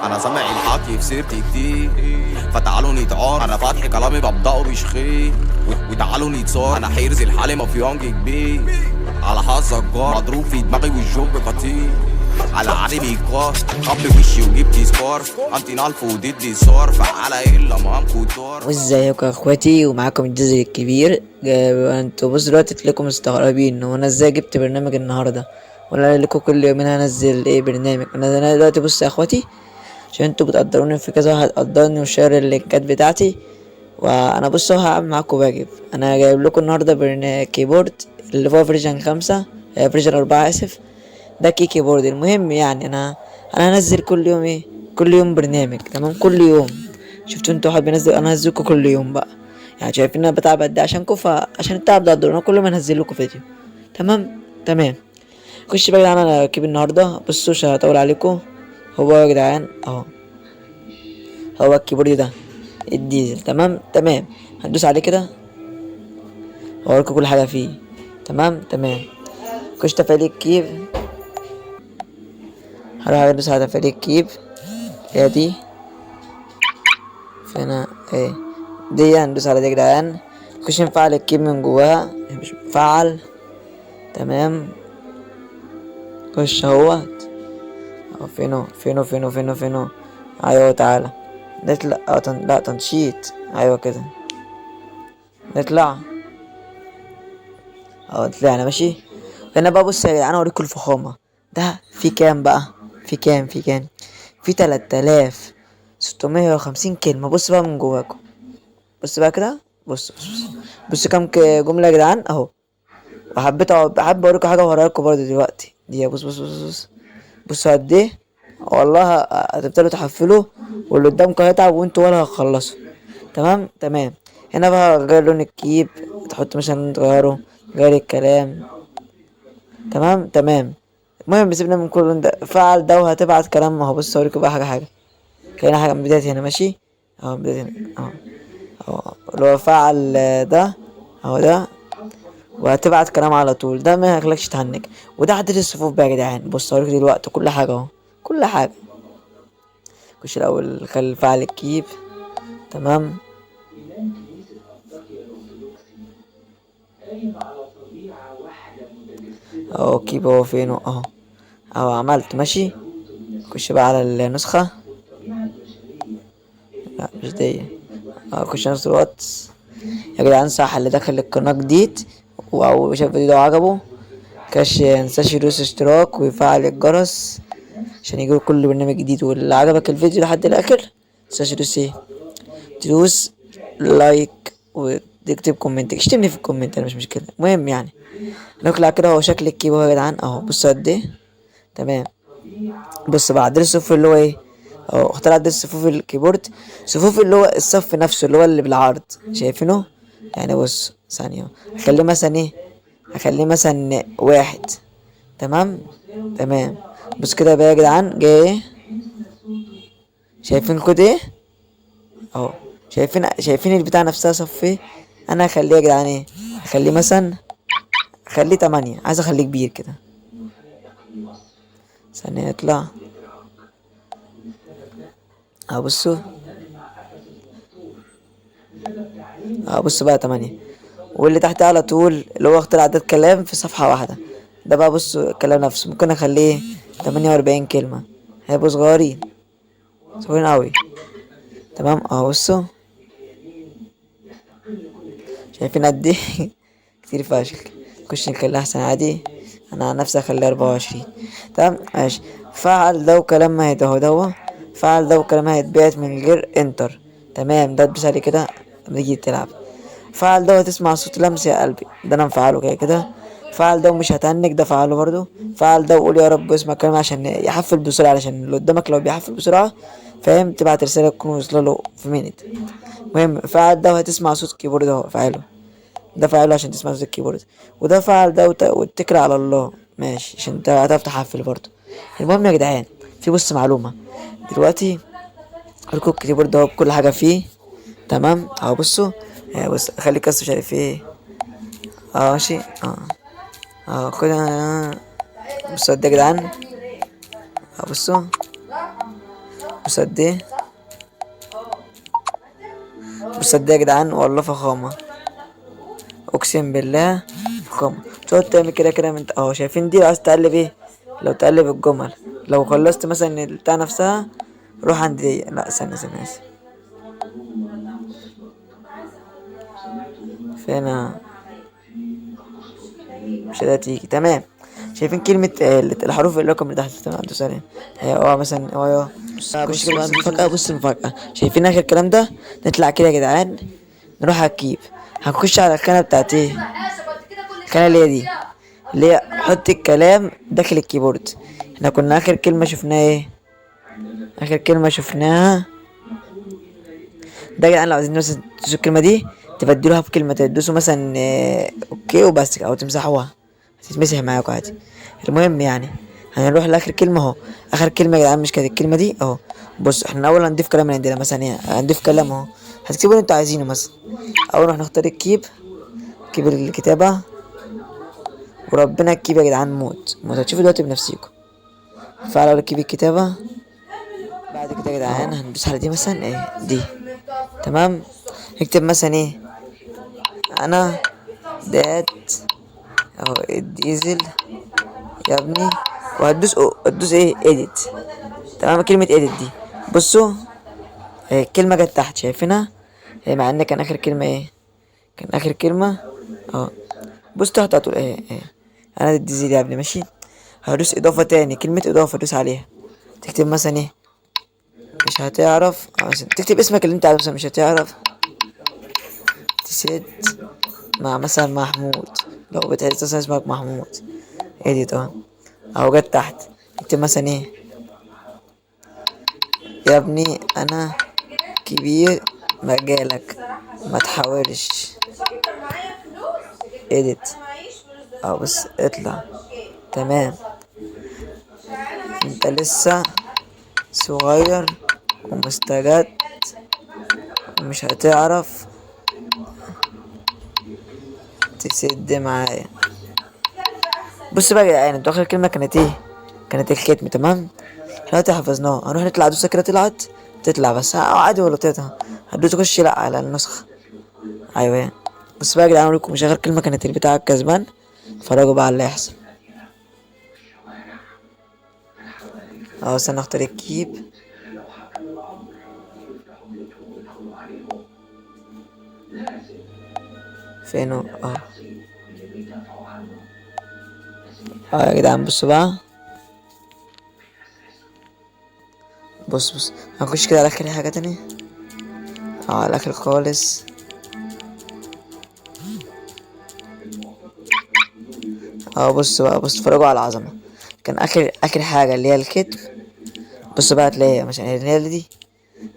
انا سامع الحكي في سيرتي كتير، فتعالوا نتعار. انا فاتح كلامي ببدأه بشخير، وتعالوا نتصار. انا حرز الحالي مافيانج كبير، على حظك جار مضروب في دماغي والجوب خطير. على عادي بيكار خب وشي وجبت سكارف، انتي الف وضدي صار فعلى الا مام كتار. وازيكم يا اخواتي، ومعاكم الجزر الكبير. انتوا بصوا دلوقتي تلاقوا مستغربين هو انا ازاي جبت برنامج النهارده، ولا لكم كل يومين هنزل ايه برنامج. انا دلوقتي بصوا يا اخواتي، عشان انتوا بتقدروني، في كذا واحد قدرني وشار اللينكات بتاعتي. وانا بصوا هعمل معاكم واجب. انا جايب لكم النهارده كيبورد اللي هو فيرجن 5، فيرجن 4 اسف. ده كيبورد. المهم يعني انا هنزل كل يوم ايه، كل يوم برنامج. تمام، كل يوم. شفتوا انتوا حابين انزل، انا هنزلكوا كل يوم بقى. يعني شايفين انا بتعب قد ايه عشانكم، فعشان التعب ده قدرنا كل ما انزل لكم فيديو. تمام. خش بقى يا جدعان على كيب النهارده. بصوا مش هطول عليكم. هو يا جدعان اهو، هو الكيبورد ده الديزل. تمام. هندوس عليه كده، هوريكم كل حاجه فيه. تمام. خش تفعيل الكيب. هروح ادوس على تفعيل الكيب. هي دي فينا ايه دي، هندوس على دي يا جدعان. نخش نفعل الكيب من جواها، مش مفعل. تمام. خش اهوت. اهو فينو. ايوه تعالى نطلع. لا تنشيط. ايوه كده نطلع. اهو طلعنا ماشي. هنا بقى بص يا جدعان، اوريكم الفخامة. ده في كام بقى؟ في 3650 كلمة. بص بقى من جواكم، بص بقى كده. بص كام جملة يا جدعان اهو. بحب اوريكم حاجة وهوريها لكم برضه دلوقتي. دي بصوا قد ايه. والله هتبتدوا تحفلوا، واللي قدامكم هيتعب وانتوا ولا هتخلصوا. تمام. هنا بقى غير لون الكيب، تحط مثلا تغيره، غير الكلام. تمام. المهم سيبنا من كل لون ده. فعل ده وهتبعت كلام اهو. بص اوريكم بقى حاجة. كأنها حاجة من بداية هنا ماشي. اهو بداية هنا اهو اللي هو فعل ده اهو ده، وهتبعت كلام على طول. ده ما يخليكش تهنج. وده عدد الصفوف بقى يا جدعان. بص اوريك دلوقتي كل حاجه اهو، كل حاجه. خش الاول خلي فعل الكيب. تمام. اهو كيب اهو فين اهو عملت ماشي. خش بقى على النسخه. لا مش دي. خش نفس الواتس يا جدعان. صح، اللي دخل القناه جديد او شاف الفيديو ده وعجبه، كاش منساش يدوس اشتراك ويفعل الجرس عشان يجيله كل برنامج جديد. واللي عجبك الفيديو لحد الاخر متنساش تدوس ايه، تدوس لايك وتكتب كومنت. اشتمني في الكومنت، انا مش مشكله. المهم يعني نطلع كده. هو شكل الكيبورد يا جدعان اهو. بصوا قد ايه. تمام. بص بقى عدل الصفوف اللي هو ايه اهو. اختار عدل صفوف الكيبورد، صفوف اللي هو الصف نفسه اللي هو اللي بالعرض. شايفينه يعني؟ بص ثانيه، اخليه مثلا ايه، اخليه مثلا 1. تمام. بص كده بقى يا جدعان جاي. شايفين كده ايه اهو؟ شايفين البتاع نفسها صف ايه. انا هخليه يا جدعان ايه، اخليه مثلا، اخليه 8. عايز اخليه كبير كده. ثانية يطلع اهو. بصوا بقى 8. واللي تحت على طول اللي هو اختار عدد كلام في صفحة واحدة. ده بقى بصوا الكلام نفسه ممكن اخليه 48 كلمة. هيبقوا صغيرين اوي. تمام اهو. بصوا شايفين قد ايه كتير فشخ. نخش نخليها احسن عادي. انا عن نفسي اخليها 24. تمام ماشي. فعل ده وكلام ما هو فعل ده وكلام هيتبعت من غير انتر. تمام. ده تدوس عليه كده لما تيجي تلعب. فعل ده وتسمع صوت لمس يا قلبي. ده انا مفعله كده. فعل ده ومش هتهنج. ده فعله برضو. فعل ده وقول يا رب اسمع كلام عشان يحفل بسرعة، علشان اللي قدامك لو بيحفل بسرعة فاهم تبعت رسالة تكون وصل له في مينت. المهم فعل ده وهتسمع صوت كيبورد اهو. فعله ده فعله عشان تسمع صوت الكيبورد. وده فعل ده واتكل على الله ماشي عشان انت هتعرف تحفل برضه. المهم يا جدعان، في بص معلومة دلوقتي. اركب الكيبورد اهو بكل حاجة فيه. تمام اهو. بصوا بص خلي كاس مش عارف ايه. ماشي كده. بصوا ده يا جدعان. بصوا بص قد ايه، بص قد ايه يا جدعان، والله فخامة، اقسم بالله فخامة. تقعد تعمل كده كده من اهو، شايفين دي؟ لو عايز تقلب ايه، لو تقلب الجمل، لو خلصت مثلا البتاع نفسها روح عند دي. لا استنى فين مش ده تيجي تمام. شايفين كلمة الحروف اللي رقم اللي تحت تمام، دوس عليها. مثلا خش كده بقى المفاجأة. بص المفاجأة، شايفين آخر الكلام ده؟ نطلع كده يا جدعان، نروح على الكيب، هنخش على الخانة بتاعت ايه، الخانة اللي هي دي، اللي هي حط الكلام داخل الكيبورد. احنا كنا آخر كلمة شفناها ايه، آخر كلمة شفناها ده يا جدعان. لو عايزين مثلا تدوسوا الكلمة دي تبدلوها بكلمة، تدوسوا مثلا اوكي وبس، او تمسحوها هتتمسح معاكوا عادي. المهم يعني هنروح لاخر كلمة اهو. اخر كلمة يا جدعان مش كانت الكلمة دي اهو. بص احنا اول هنضيف كلام من عندنا مثلا ايه، هنضيف كلام اهو، هتكتبوا اللي انتوا عايزينه مثلا. اول نروح نختار الكيب، كيب الكتابة، وربنا الكيب يا جدعان موت موت، هتشوفوا دلوقتي بنفسيكم. فعلى كيب الكتابة، بعد كده يا جدعان هندوس على دي مثلا ايه دي، تمام. نكتب مثلا ايه، انا دات اهو الديزل يا ابني، وهتدوس ايه اديت، تمام. كلمة اديت دي بصوا الكلمة جت تحت شايفينها، مع ان كان اخر كلمة ايه، كان اخر كلمة اه. بص تحت هتقول ايه انا الديزل يا ابني ماشي. هدوس اضافة تاني، كلمة اضافة دوس عليها، تكتب مثلا ايه، مش هتعرف مثلا تكتب اسمك اللي انت عايزه، مثلا مش هتعرف تسد مع مثلا محمود، لو بتحس مثلا اسمك محمود اديت اهو، اهو جت تحت. اكتب مثلا ايه يا ابني انا كبير مجالك ما تحاولش اديت اهو، بس اطلع تمام. انت لسه صغير ومستجد ومش هتعرف تسد معايا. بص بقى يا جدعان، انتوا اخر كلمة كانت ايه، كانت الختم تمام. دلوقتي حفظناه، هنروح نطلع دوسة كده طلعت تطلع بس عادي ولا تقطع، هتدوس تخش لا على النسخة ايوه. بص بقى يا جدعان اوريكم، مش اخر كلمة كانت البتاع الكسبان، اتفرجوا بقى على اللي هيحصل اهو. استنى اختار الكيب، فينه يا جدعان. بصوا بقى، بص هنخش كده على اخر حاجة تانية على الاخر خالص بص بقى، بص اتفرجوا على العظمة. كان اخر حاجة اللي هي الكتب، بص بقى هتلاقيها مثلا اللي هي دي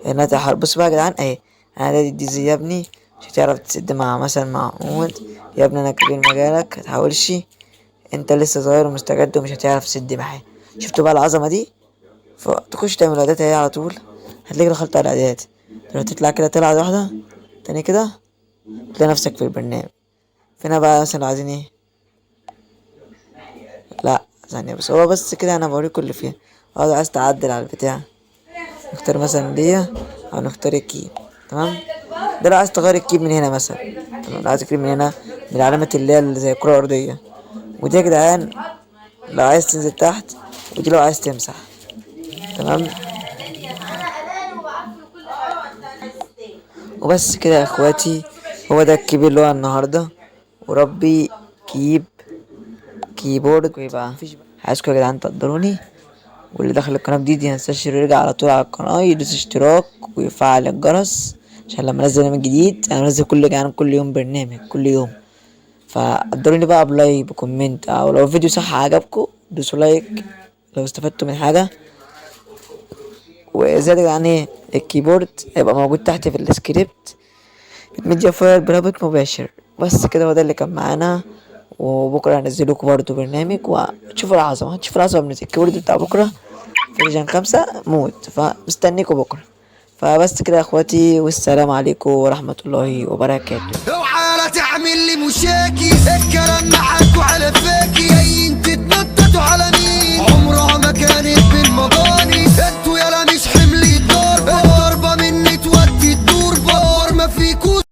هنا تحر. بص بقى يا جدعان اهي، انا دي زي يا ابني مش هتعرف تسد مع مثلا مع محمود يا ابني انا كبير مجالك متحاولش، انت لسه صغير ومستجد ومش هتعرف تسد معايا. شفتوا بقى العظمة دي؟ فتخش تعمل اعدادات اهي على طول، هتلاقي دخلت على الاعدادات، تروح تطلع كده طلعة واحدة تاني كده تلاقي نفسك في البرنامج. فينا بقى مثلا عايزين ايه، لا ثانية بس، هو بس كده انا بوريكم اللي فيها. عايز تعدل على البتاع، نختار مثلا دي او نختار الكيب تمام. ده لو عايز تغير الكيب من هنا مثلا تمام، لو عايز الكيب من هنا من العلامة اللي هي زي الكرة الأرضية، ودي يا جدعان لو عايز تنزل تحت، ودي لو عايز تمسح تمام. وبس كده يا اخواتي، هو ده الكيب اللي هو النهارده، وربي كيبورد يبقى عايزكم يا جدعان تقدروني. واللي دخل القناة جديد مينساش يرجع على طول على القناة، يدوس اشتراك ويفعل الجرس عشان لما انزل برنامج جديد، انا بنزل كل يوم برنامج كل يوم. فقدروني بقى بلايك بكومنت، او لو الفيديو صح عجبكم دوسوا لايك لو استفدتوا من حاجة. وزي يا جدعان ايه، الكيبورد هيبقى موجود تحت في السكريبت ميديا فاير برابط مباشر. بس كده هو ده اللي كان معانا، وبكره هنزلكوا برضو برنامج وتشوفوا العظمه، هتشوفوا العظمه من الكيبورد بتاع بكره في ريجن 5 موت، فمستنيكوا بكره. فبس كده يا اخواتي، والسلام عليكم ورحمه الله وبركاته. اوعى لا تعمل لي مشاكي، الكلام معاك وعلى فاكي، جايين تتنططوا على مين، عمرها ما كانت بالمضاني، انتوا يالا مش حملي فيكو